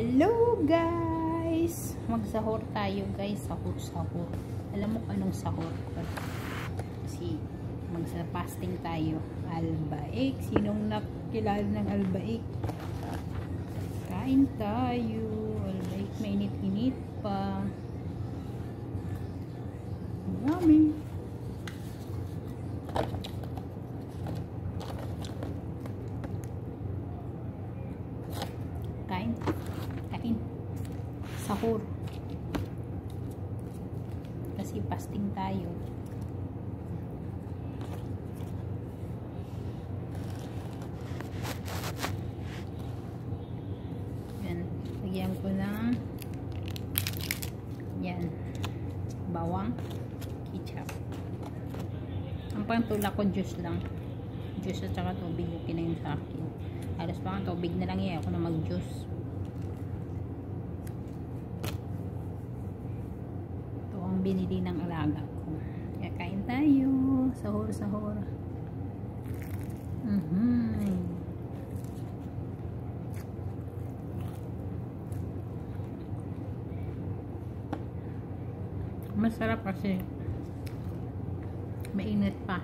Hello guys! Magsahur tayo guys. Sahur. Alam mo kung anong sahur ko? Kasi magsa-fasting tayo. Albaik. Sinong nakilala ng albaik? Kain tayo. Albaik. Mainit-init pa. Yummy. Kain. Sahur. Kasi fasting tayo. Yan. Lagyan ko ng yan. Bawang. Ketchup. Ang pantula ko juice lang. Juice at saka tubig yung kinain sa akin. Halos pa nga tubig na lang yan. Ako na mag-juice. Ito ang binili ng alaga ko. Kaya kain tayo. Sahur. Masarap kasi mainit pa.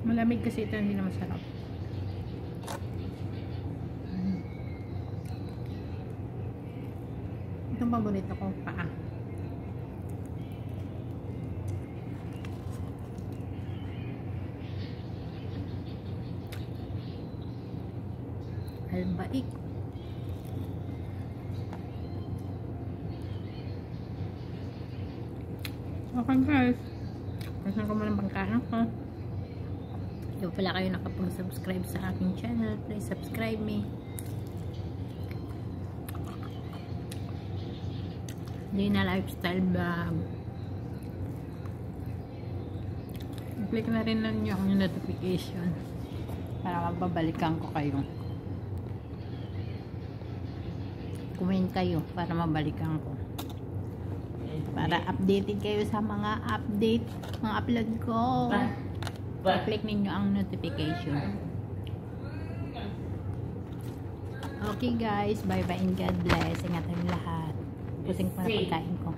Malamig kasi ito, hindi na masarap. Itong paborito ko, paa. Albaik. Okay guys, pasan ko muna ng pangkain ko. Kung pala kayo nakapag-subscribe sa aking channel, please subscribe me. Dina Lifestyle Vlog. I-click na rin ninyo ang notification para mababalikan ko kayo. Comment kayo para mabalikan ko. Para updated kayo sa mga upload ko. I-click ninyo ang notification. Okay guys, bye bye and God bless. Ingatan lahat. Pusing pa na pagkain ko.